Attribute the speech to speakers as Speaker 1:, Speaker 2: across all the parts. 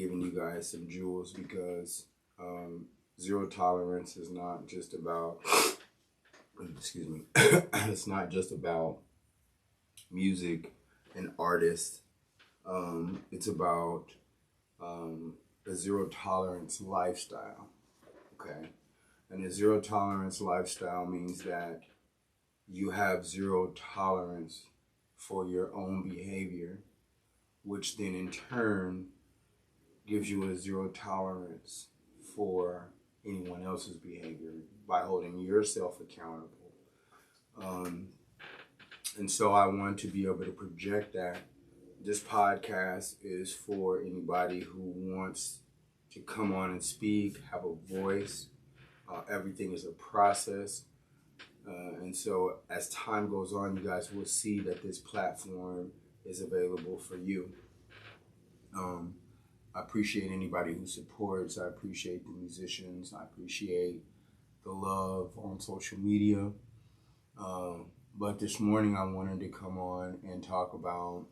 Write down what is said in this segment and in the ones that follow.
Speaker 1: giving you guys some jewels because zero tolerance is not just about, excuse me, it's not just about music and artists. It's about a zero tolerance lifestyle. Okay. And a zero tolerance lifestyle means that you have zero tolerance for your own behavior, which then in turn gives you a zero tolerance for anyone else's behavior by holding yourself accountable. And so I want to be able to project that this podcast is for anybody who wants to come on and speak, have a voice. Everything is a process. And so as time goes on, you guys will see that this platform is available for you. I appreciate anybody who supports. I appreciate the musicians. I appreciate the love on social media. But this morning I wanted to come on and talk about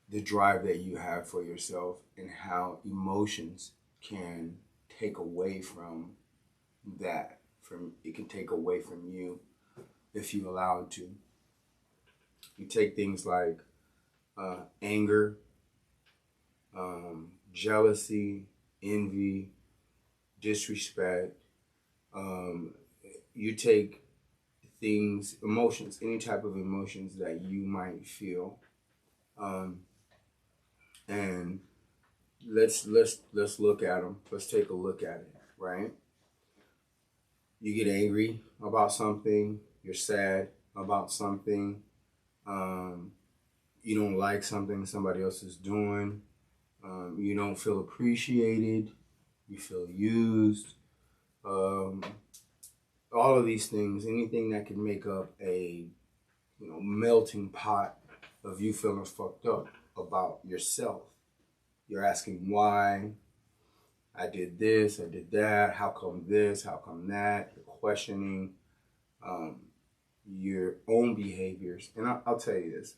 Speaker 1: the drive that you have for yourself and how emotions can take away from that. It can take away from you if you allow it to. You take things like anger, jealousy, envy, disrespect. You take things, emotions, any type of emotions that you might feel, and let's look at them. Let's take a look at it, right? You get angry about something. You're sad about something. You don't like something somebody else is doing. You don't feel appreciated. You feel used. All of these things, anything that can make up a melting pot of you feeling fucked up about yourself. You're asking why. I did this, I did that. How come this? How come that? You're questioning your own behaviors. And I'll tell you this.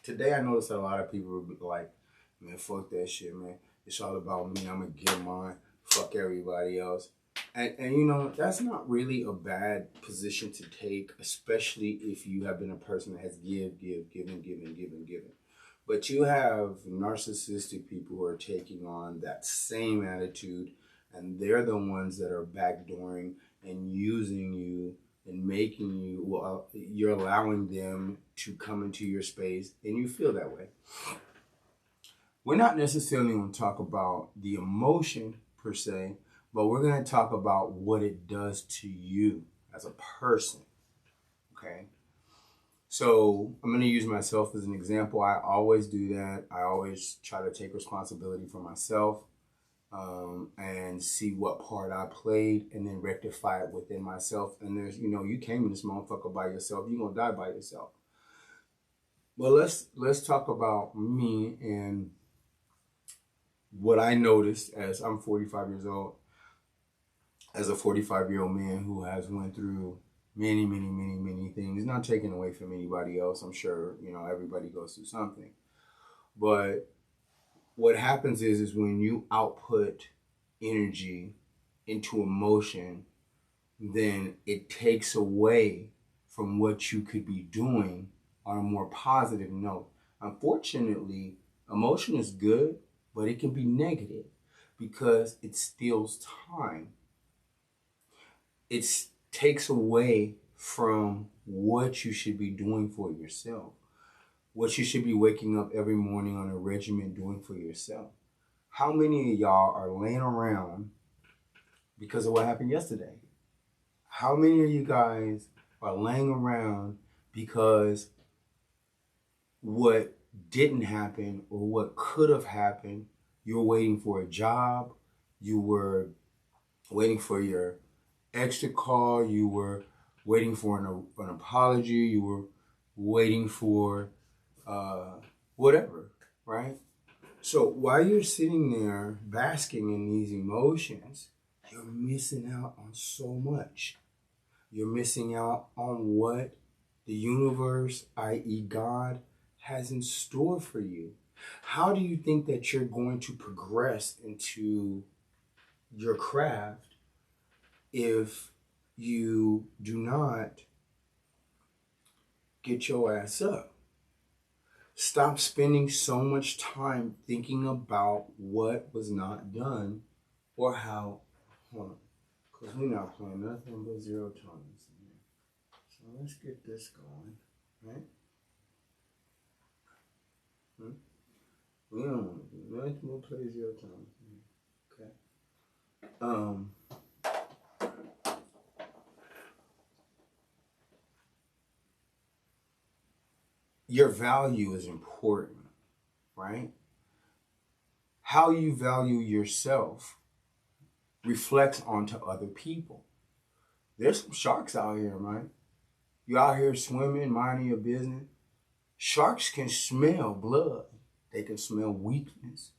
Speaker 1: Today I noticed that a lot of people would be like, man, fuck that shit, man. It's all about me. I'm going to get mine. Fuck everybody else. And that's not really a bad position to take, especially if you have been a person that has given. But you have narcissistic people who are taking on that same attitude, and they're the ones that are backdooring and using you and making you, you're allowing them to come into your space, and you feel that way. We're not necessarily going to talk about the emotion per se, but we're going to talk about what it does to you as a person, okay? So I'm going to use myself as an example. I always do that. I always try to take responsibility for myself and see what part I played and then rectify it within myself. And there's, you came in this motherfucker by yourself. You're going to die by yourself. Well, let's talk about me and what I noticed as I'm 45 years old, as a 45-year-old man who has went through many things, not taken away from anybody else. I'm sure, everybody goes through something. But what happens is when you output energy into emotion, then it takes away from what you could be doing on a more positive note. Unfortunately, emotion is good, but it can be negative because it steals time. It takes away from what you should be doing for yourself, what you should be waking up every morning on a regimen doing for yourself. How many of y'all are laying around because of what happened yesterday? How many of you guys are laying around because what didn't happen or what could have happened? You're waiting for a job, you were waiting for your extra call, you were waiting for an apology, you were waiting for whatever, right? So while you're sitting there basking in these emotions, you're missing out on so much. You're missing out on what the universe, i.e. God, has in store for you? How do you think that you're going to progress into your craft if you do not get your ass up? Stop spending so much time thinking about what was not done or how. Hold on, because we're not playing nothing but zero tolerance in here. So let's get this going, right? We don't want to do nothing but play zero tolerance in here, okay? Your value is important, right? How you value yourself reflects onto other people. There's some sharks out here, man. You out here swimming, minding your business. Sharks can smell blood. They can smell weakness.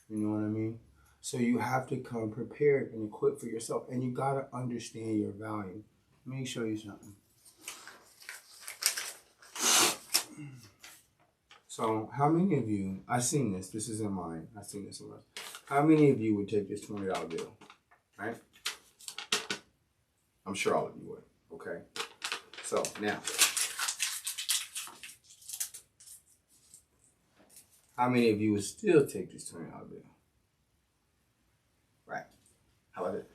Speaker 1: You know what I mean? So you have to come prepared and equipped for yourself. And you got to understand your value. Let me show you something. So how many of you, I seen this is in mine. I seen this in mine. How many of you would take this $20 bill, right? I'm sure all of you would, okay? So now, how many of you would still take this $20 bill? Right. How about it?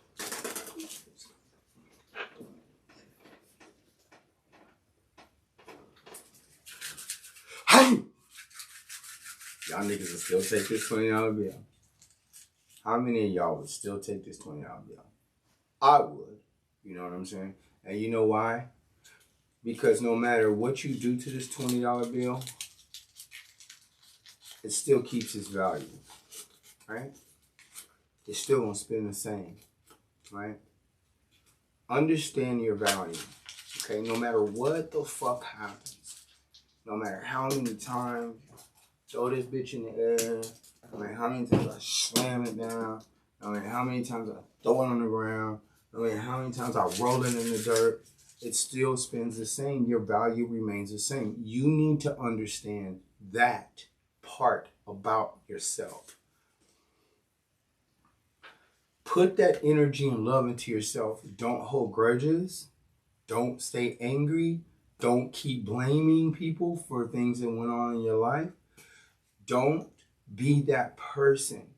Speaker 1: Hey! Y'all niggas would still take this $20 bill. How many of y'all would still take this $20 bill? I would. You know what I'm saying? And you know why? Because no matter what you do to this $20 bill, it still keeps its value. Right? It's still gonna spend the same. Right? Understand your value. Okay? No matter what the fuck happens, no matter how many times throw this bitch in the air, no matter how many times I slam it down, no matter how many times I throw it on the ground, no matter how many times I roll it in the dirt, it still spins the same. Your value remains the same. You need to understand that part about yourself. Put that energy and love into yourself. Don't hold grudges. Don't stay angry. Don't keep blaming people for things that went on in your life. Don't be that person.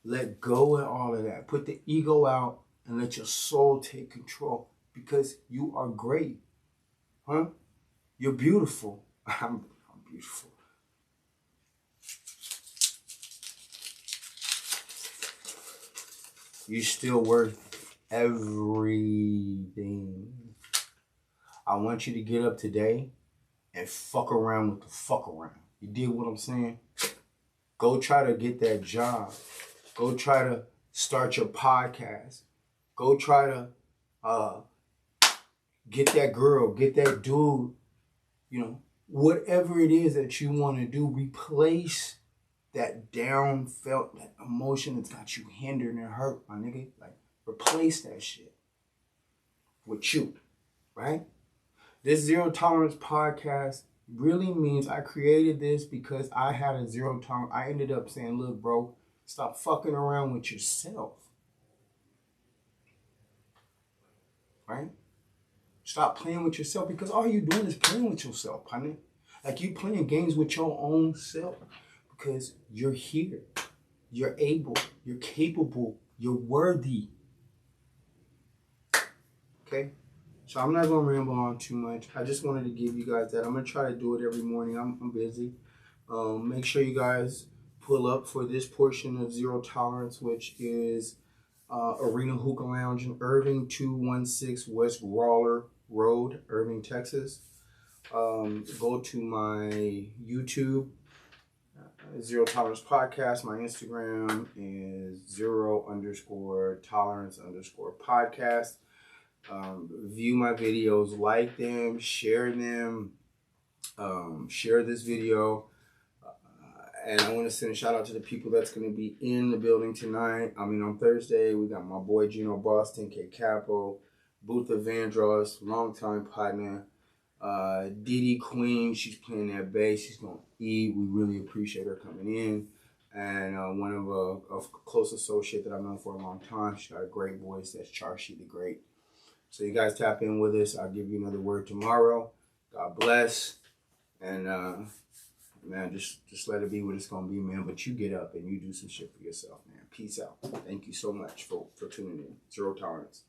Speaker 1: Let go of all of that. Put the ego out and let your soul take control, because you are great. Huh? You're beautiful. I'm beautiful. You're still worth everything. I want you to get up today and fuck around with the fuck around. You dig what I'm saying? Go try to get that job. Go try to start your podcast. Go try to get that girl, get that dude. You know, whatever it is that you want to do, replace that down felt, that emotion that's got you hindered and hurt, my nigga. Like, replace that shit with you, right? This Zero Tolerance podcast really means I created this because I had a zero tolerance. I ended up saying, look, bro, stop fucking around with yourself. Right? Stop playing with yourself, because all you're doing is playing with yourself, honey. Like, you playing games with your own self, because you're here. You're able. You're capable. You're worthy. Okay? So I'm not going to ramble on too much. I just wanted to give you guys that. I'm going to try to do it every morning. I'm busy. Make sure you guys pull up for this portion of Zero Tolerance, which is Arena Hookah Lounge in Irving, 216 West Grawler Road, Irving, Texas. Go to my YouTube, Zero Tolerance Podcast. My Instagram is _tolerance_podcast. View my videos, like them, share them, share this video. And I want to send a shout out to the people that's going to be in the building tonight. I mean, on Thursday, we got my boy Gino Boston, K Capo, Booth of Vandross, longtime partner, Didi Queen, she's playing that bass. She's gonna eat. We really appreciate her coming in. And one of a close associate that I've known for a long time. She's got a great voice. That's Charshi the Great. So you guys tap in with us. I'll give you another word tomorrow. God bless. And man, just let it be what it's gonna be, man. But you get up and you do some shit for yourself, man. Peace out. Thank you so much for tuning in. Zero tolerance.